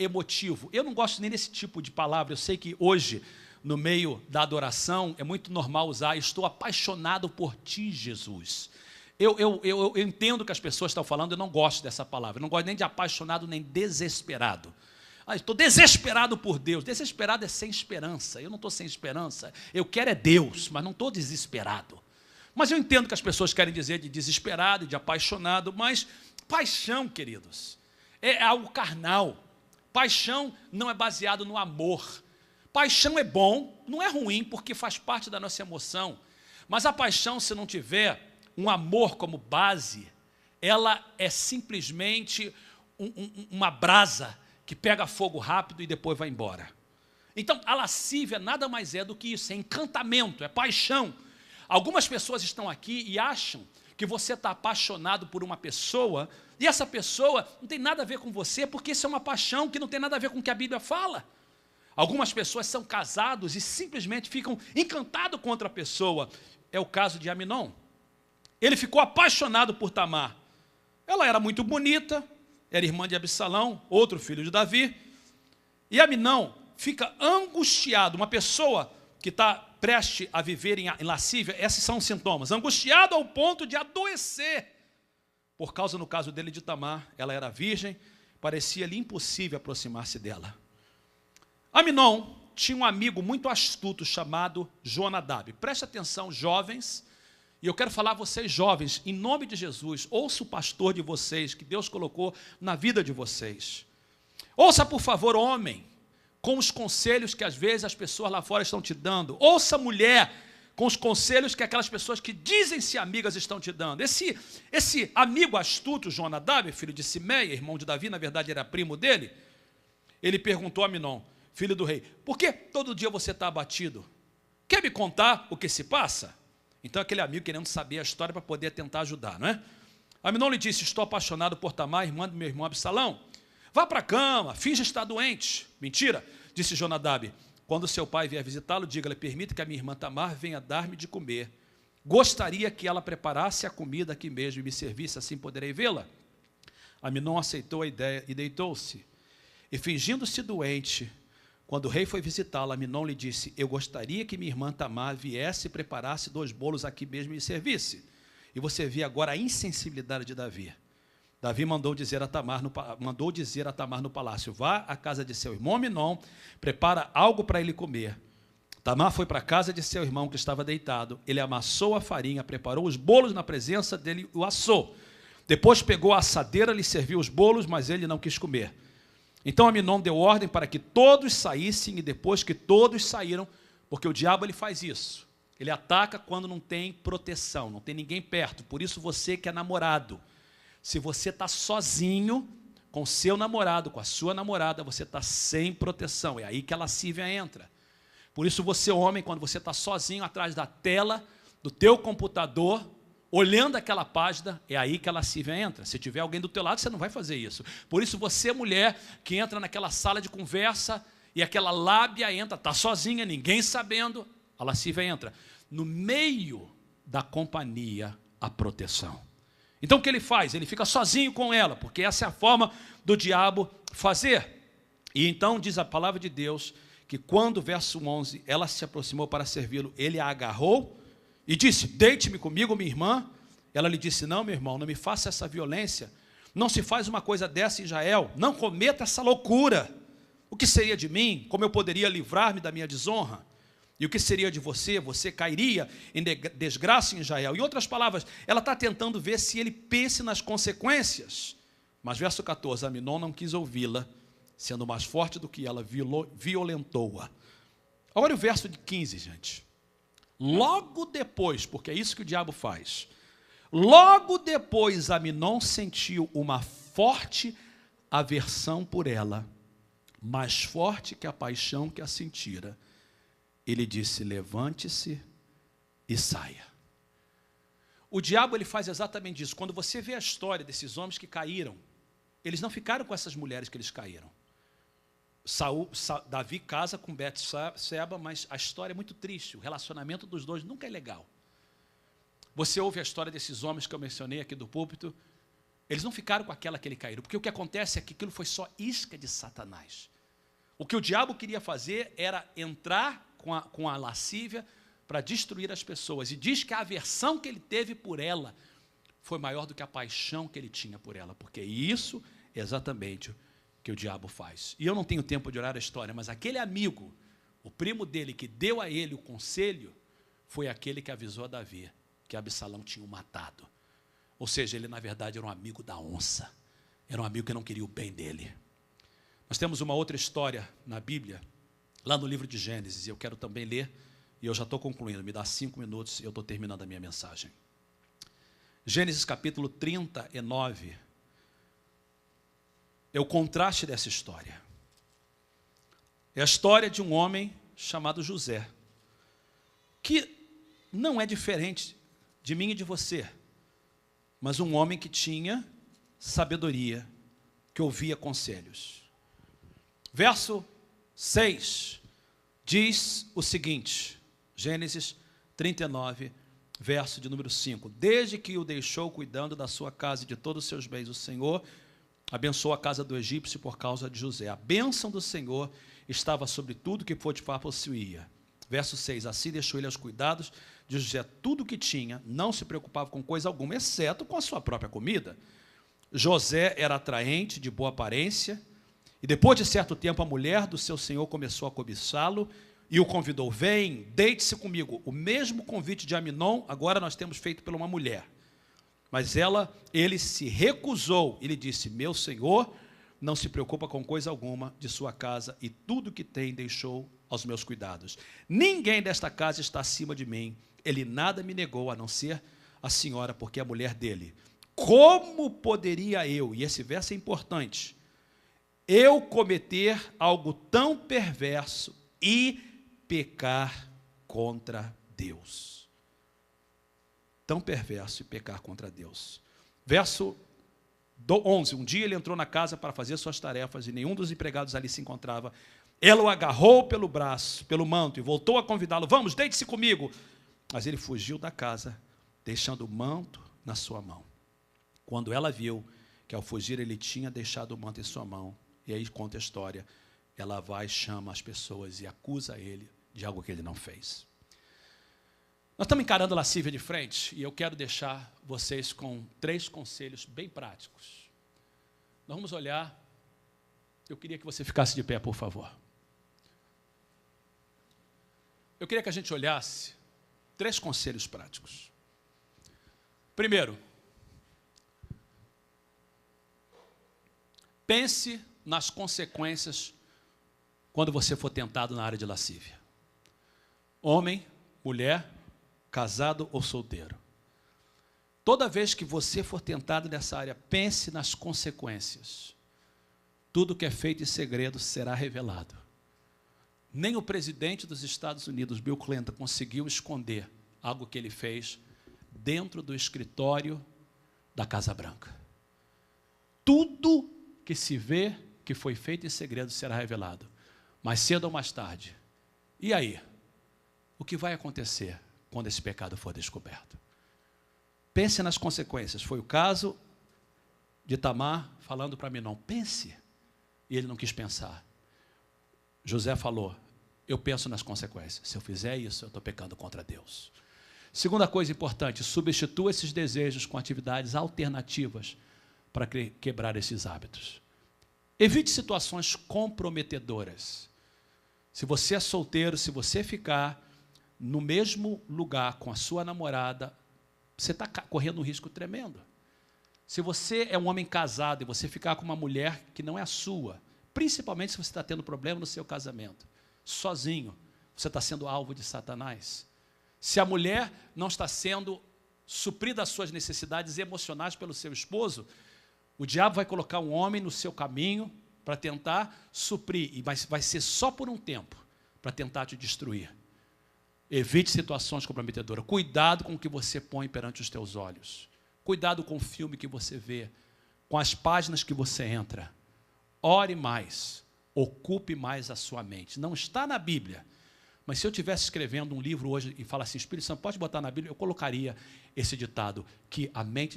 emotivo. Eu não gosto nem desse tipo de palavra. Eu sei que hoje, no meio da adoração, é muito normal usar: estou apaixonado por ti, Jesus. Eu entendo o que as pessoas estão falando, eu não gosto dessa palavra. Eu não gosto nem de apaixonado, nem desesperado. Estou desesperado por Deus. Desesperado é sem esperança. Eu não estou sem esperança. Eu quero é Deus, mas não estou desesperado. Mas eu entendo que as pessoas querem dizer de desesperado e de apaixonado, mas paixão, queridos, é algo carnal. Paixão não é baseado no amor. Paixão é bom, não é ruim, porque faz parte da nossa emoção. Mas a paixão, se não tiver um amor como base, ela é simplesmente uma brasa que pega fogo rápido e depois vai embora. Então, a lascívia nada mais é do que isso, é encantamento, é paixão. Algumas pessoas estão aqui e acham que você está apaixonado por uma pessoa, e essa pessoa não tem nada a ver com você, porque isso é uma paixão que não tem nada a ver com o que a Bíblia fala. Algumas pessoas são casados e simplesmente ficam encantados com outra pessoa. É o caso de Aminon. Ele ficou apaixonado por Tamar. Ela era muito bonita, era irmã de Absalão, outro filho de Davi. E Aminon fica angustiado. Uma pessoa que está prestes a viver em lascívia, esses são os sintomas. Angustiado ao ponto de adoecer. Por causa, no caso dele, de Tamar, ela era virgem, parecia-lhe impossível aproximar-se dela. Aminon tinha um amigo muito astuto chamado Jonadab. Preste atenção, jovens. E eu quero falar a vocês, jovens, em nome de Jesus, ouça o pastor de vocês, que Deus colocou na vida de vocês. Ouça, por favor, homem, com os conselhos que às vezes as pessoas lá fora estão te dando. Ouça, mulher, com os conselhos que aquelas pessoas que dizem-se amigas estão te dando. Esse amigo astuto, Jonadab, filho de Simeia, irmão de Davi, na verdade era primo dele, ele perguntou a Aminon, filho do rei: por que todo dia você está abatido? Quer me contar o que se passa? Então aquele amigo querendo saber a história para poder tentar ajudar, não é? Aminon lhe disse: estou apaixonado por Tamar, irmã do meu irmão Absalão. Vá para a cama, finja estar doente. Mentira, disse Jonadab. Quando seu pai vier visitá-lo, diga-lhe: permita que a minha irmã Tamar venha dar-me de comer. Gostaria que ela preparasse a comida aqui mesmo e me servisse, assim poderei vê-la. Aminon aceitou a ideia e deitou-se. E fingindo-se doente, quando o rei foi visitá-la, Aminon lhe disse: eu gostaria que minha irmã Tamar viesse e preparasse 2 bolos aqui mesmo e me servisse. E você vê agora a insensibilidade de Davi. Davi mandou dizer a Tamar no palácio: vá à casa de seu irmão Aminon, prepara algo para ele comer. Tamar foi para a casa de seu irmão que estava deitado. Ele amassou a farinha, preparou os bolos na presença dele e o assou. Depois pegou a assadeira, lhe serviu os bolos, mas ele não quis comer. Então Aminon deu ordem para que todos saíssem, e depois que todos saíram, porque o diabo ele faz isso, ele ataca quando não tem proteção, não tem ninguém perto. Por isso você que é namorado, se você está sozinho com seu namorado, com a sua namorada, você está sem proteção, é aí que a lascívia entra. Por isso você, homem, quando você está sozinho atrás da tela do teu computador, olhando aquela página, é aí que a lascívia entra. Se tiver alguém do teu lado, você não vai fazer isso. Por isso você, mulher, que entra naquela sala de conversa e aquela lábia entra, está sozinha, ninguém sabendo, a lascívia entra. No meio da companhia, a proteção. Então o que ele faz? Ele fica sozinho com ela, porque essa é a forma do diabo fazer. E então diz a palavra de Deus que quando, verso 11, ela se aproximou para servi-lo, ele a agarrou e disse: deite-me comigo, minha irmã. Ela lhe disse: não, meu irmão, não me faça essa violência. Não se faz uma coisa dessa em Israel. Não cometa essa loucura. O que seria de mim? Como eu poderia livrar-me da minha desonra? E o que seria de você? Você cairia em desgraça em Israel. Em outras palavras, ela está tentando ver se ele pense nas consequências. Mas verso 14, Aminon não quis ouvi-la, sendo mais forte do que ela, violentou-a. Agora o verso de 15, gente. Logo depois, porque é isso que o diabo faz, logo depois Aminon sentiu uma forte aversão por ela, mais forte que a paixão que a sentira. Ele disse: levante-se e saia. O diabo ele faz exatamente isso. Quando você vê a história desses homens que caíram, eles não ficaram com essas mulheres que eles caíram. Davi casa com Betseba, mas a história é muito triste. O relacionamento dos dois nunca é legal. Você ouve a história desses homens que eu mencionei aqui do púlpito, Eles não ficaram com aquela que ele caíram, porque o que acontece é que aquilo foi só isca de Satanás. O que o diabo queria fazer era entrar com a lascívia para destruir as pessoas. E diz que a aversão que ele teve por ela foi maior do que a paixão que ele tinha por ela, porque isso é exatamente o que o diabo faz. E eu não tenho tempo de olhar a história, mas aquele amigo, o primo dele que deu a ele o conselho, foi aquele que avisou a Davi que Absalão tinha o matado. Ou seja, ele na verdade era um amigo da onça, era um amigo que não queria o bem dele. Nós temos uma outra história na Bíblia, lá no livro de Gênesis, e eu quero também ler, e eu já estou concluindo, me dá 5 minutos e eu estou terminando a minha mensagem. Gênesis capítulo 39, é o contraste dessa história. É a história de um homem chamado José, que não é diferente de mim e de você, mas um homem que tinha sabedoria, que ouvia conselhos. Verso 6 diz o seguinte, Gênesis 39, verso de número 5. Desde que o deixou cuidando da sua casa e de todos os seus bens, o Senhor abençoou a casa do egípcio por causa de José. A bênção do Senhor estava sobre tudo que Potifar possuía. Verso 6, assim deixou ele aos cuidados de José tudo o que tinha, não se preocupava com coisa alguma, exceto com a sua própria comida. José era atraente, de boa aparência, e depois de certo tempo a mulher do seu senhor começou a cobiçá-lo e o convidou, vem, deite-se comigo. O mesmo convite de Aminon, agora nós temos feito por uma mulher. Mas ele se recusou, ele disse, meu senhor não se preocupa com coisa alguma de sua casa e tudo que tem deixou aos meus cuidados. Ninguém desta casa está acima de mim, ele nada me negou a não ser a senhora, porque é a mulher dele. Como poderia eu, e esse verso é importante, eu cometer algo tão perverso e pecar contra Deus? Tão perverso e pecar contra Deus. Verso 11, um dia ele entrou na casa para fazer suas tarefas e nenhum dos empregados ali se encontrava. Ela o agarrou pelo braço, pelo manto e voltou a convidá-lo, vamos, deite-se comigo. Mas ele fugiu da casa, deixando o manto na sua mão. Quando ela viu que ao fugir ele tinha deixado o manto em sua mão, e aí conta a história, ela vai, chama as pessoas e acusa ele de algo que ele não fez. Nós estamos encarando a lascívia de frente, e eu quero deixar vocês com 3 conselhos bem práticos. Nós vamos olhar, eu queria que você ficasse de pé, por favor. Eu queria que a gente olhasse 3 conselhos práticos. Primeiro, pense nas consequências quando você for tentado na área de lascívia. Homem, mulher, casado ou solteiro. Toda vez que você for tentado nessa área, pense nas consequências. Tudo que é feito em segredo será revelado. Nem o presidente dos Estados Unidos, Bill Clinton, conseguiu esconder algo que ele fez dentro do escritório da Casa Branca. Tudo que se vê que foi feito em segredo será revelado. Mais cedo ou mais tarde. E aí? O que vai acontecer quando esse pecado for descoberto? Pense nas consequências. Foi o caso de Tamar falando para mim, não, pense. E ele não quis pensar. José falou, eu penso nas consequências. Se eu fizer isso, eu estou pecando contra Deus. Segunda coisa importante, substitua esses desejos com atividades alternativas para quebrar esses hábitos. Evite situações comprometedoras. Se você é solteiro, se você ficar no mesmo lugar com a sua namorada, você está correndo um risco tremendo. Se você é um homem casado e você ficar com uma mulher que não é a sua, principalmente se você está tendo problema no seu casamento, sozinho, você está sendo alvo de Satanás. Se a mulher não está sendo suprida as suas necessidades emocionais pelo seu esposo, o diabo vai colocar um homem no seu caminho para tentar suprir, mas vai ser só por um tempo, para tentar te destruir. Evite situações comprometedoras. Cuidado com o que você põe perante os teus olhos. Cuidado com o filme que você vê, com as páginas que você entra. Ore mais, ocupe mais a sua mente. Não está na Bíblia, mas se eu estivesse escrevendo um livro hoje e falasse assim, Espírito Santo, pode botar na Bíblia, eu colocaria esse ditado, que a mente